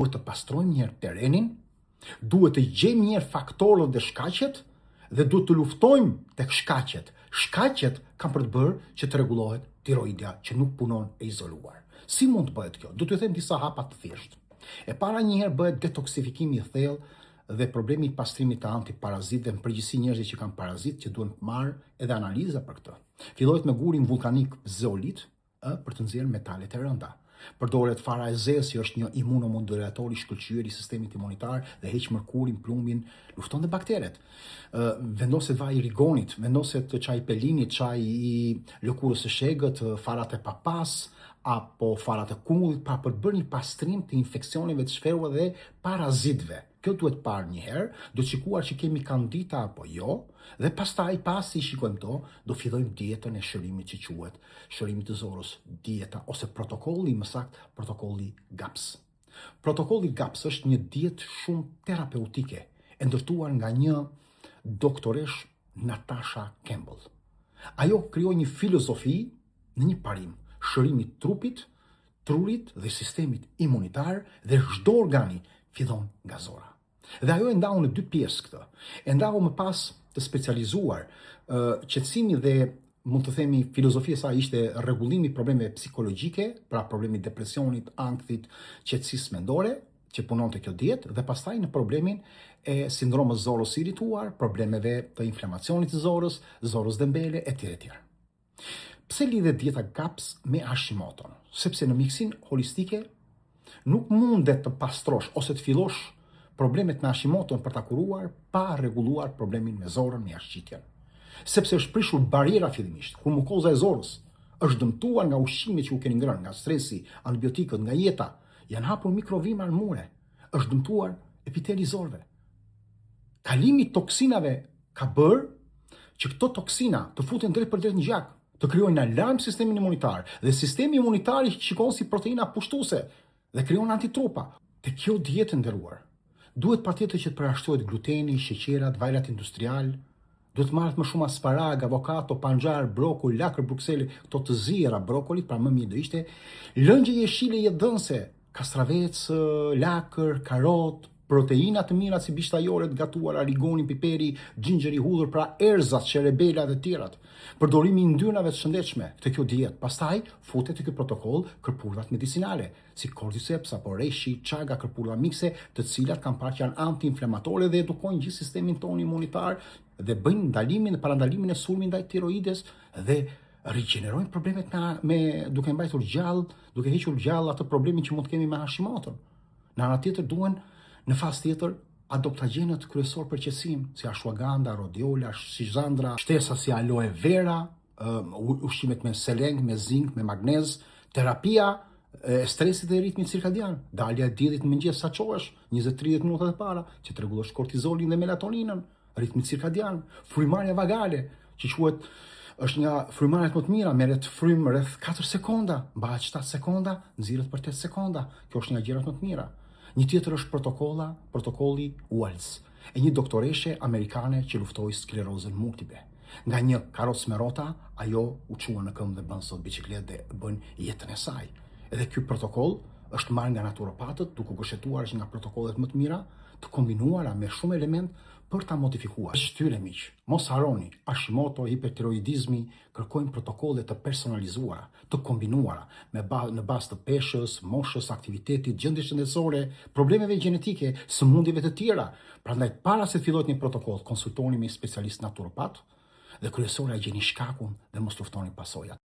Duhet të pastrojmë njërë terenin, duhet të gjejmë njërë faktorët dhe shkaqet, dhe duhet të luftojmë tek shkaqet. Shkaqet kanë për të bërë që të rregullohet tiroidja që nuk punon e izoluar. Si mund të bëhet kjo? Do t'ju them disa hapa të thjeshtë. E para njëherë bëhet detoksifikimi i thellë dhe problemi i pastrimit të antiparazitëve, në përgjithësi njerëzit që kanë parazit që duhen të marrë edhe analiza për këtë. Fillohet me gurin vulkanik zeolit për të nxjerrë metalet e rënda. Përdoret fara e zezë, që është një imunomodulator i shkëlqyer i sistemit imunitar dhe heq mërkurin, plumbin, lufton dhe bakteret. Vendoset vaj i rigonit, vendoset çaj i pelinit, çaj i lëkurës së shegët, farat e papas apo farat e kumullit, pa për të bërë një pastrim të infeksioneve të shferuar dhe parazitëve. Kjo duhet parë një herë, do të shikuar që kemi kandida apo jo, dhe pastaj pasi i shikojmë to, do fillojmë dietën e shërimit që quhet shërimi të zorës, dieta ose protokolli, më saktë protokolli GAPS. Protokolli GAPS është një dietë shumë terapeutike, e ndërtuar nga një doktoresh, Natasha Campbell. Ajo krijoi një filozofi në një parim, shërimi trupit, trurit dhe sistemit imunitar dhe çdo organi fillon nga zora. Dhe ajo e ndau në dy pjesë këtë. E ndau më pas të specializuar, qetësimi dhe mund të themi filozofia e saj ishte rregullimi i problemeve psikologjike, pra problemi i depresionit, ankthit, qetësisë mendore, që punonte kjo dietë, dhe pastaj në problemin e sindromës zorës së irrituar, problemeve të inflamacionit të zorës dembele etj. Pse lidhet dieta GAPS me Hashimoton? Sepse në mjekësinë holistike nuk mundet të pastrosh ose të fillosh problemet me Hashimoton për ta kuruar pa rregulluar problemin me zorën, me jashtëqitjen. Sepse është prishur bariera fillimisht, kur mukoza e zorës është dëmtuar nga ushqimet që u keni ngrënë, nga stresi, antibiotikët, nga jeta, janë hapur mikrovima armure, është dëmtuar epiteli i zorëve. Kalimi i toksinave ka bërë që këto toksina të futen drejt për drejt në gjak, të krijojnë alarm sistemin imunitar, dhe sistemi imunitar i shikon si proteina pushtuese dhe krijon antitrupa. Te kjo dietë nderuar, duhet patjetër që të përjashtohet gluteni, sheqerat, vajrat industrial, duhet marrët më shumë asparag, avokado, panxar, brokoli, lakër brukseli, këto të zira brokolit, pra më mirë do ishte lëngje jeshile jetëdhënëse, kastravec, lakër, karot, proteina të mira si bishtajoret gatuara, rigoni, piperi, xhinxheri i hudhur, pra erzat, cerebela dhe të tjerat. Përdorimi i ndyrnave të shëndetshme të kjo dietë. Pastaj futet te ky protokoll kërpurvat medicinale, si cordyceps apo reishi, chaga, kërpurva mikse, të cilat kanë parë që janë antiinflamatore dhe edukojnë gjithë sistemin tonë imunitar dhe bëjnë ndalimin dhe parandalimin e sulmit ndaj tiroides dhe rigjenerojnë problemet duke mbajtur gjallë, duke hequr gjallë atë problemin që mund të kemi me Hashimoton. Në ana tjetër duhen në fazë tjetër adaptogenët kryesor për qetësim, si ashwagandha, rhodiola, shizandra, shtesa si aloe vera, ushqimet me seleng, me zink, me magnez, terapia e stresit dhe ritmit cirkadian, dalja e diellit në mëngjes sa çohesh, 20-30 minutat e para, që të rregullosh kortizolin dhe melatoninën, ritmin cirkadian, frymarrja vagale, që quhet është nga frymarrjet më të mira, merret frym rreth 4 sekonda, mbahet 7 sekonda, nxirret për 8 sekonda. Kjo është nga gjërat më të mira. Një tjetër është protokolli Wells, e një doktoreshe amerikane që luftoi sklerozën multiple. Nga një karrocë me rrota, ajo u çua në këmbë dhe bën sot biçikletë dhe bën jetën e saj. Edhe ky protokoll është marrë nga naturopatët, duke kushtetuar që nga protokollet më të mira, të kombinuara me shumë element për ta modifikuar. Shtyre miq, mos harroni, Hashimoto, hipertiroidizmi kërkojnë protokolle të personalizuara, të kombinuara në bazë të peshës, moshës, aktivitetit, gjendjes shëndetësore, problemeve gjenetike, sëmundjeve të tjera. Prandaj para se të fillojë një protokoll, konsultoni me një specialist naturopat dhe kryesore gjeni shkakun dhe mos luftoni pasojat.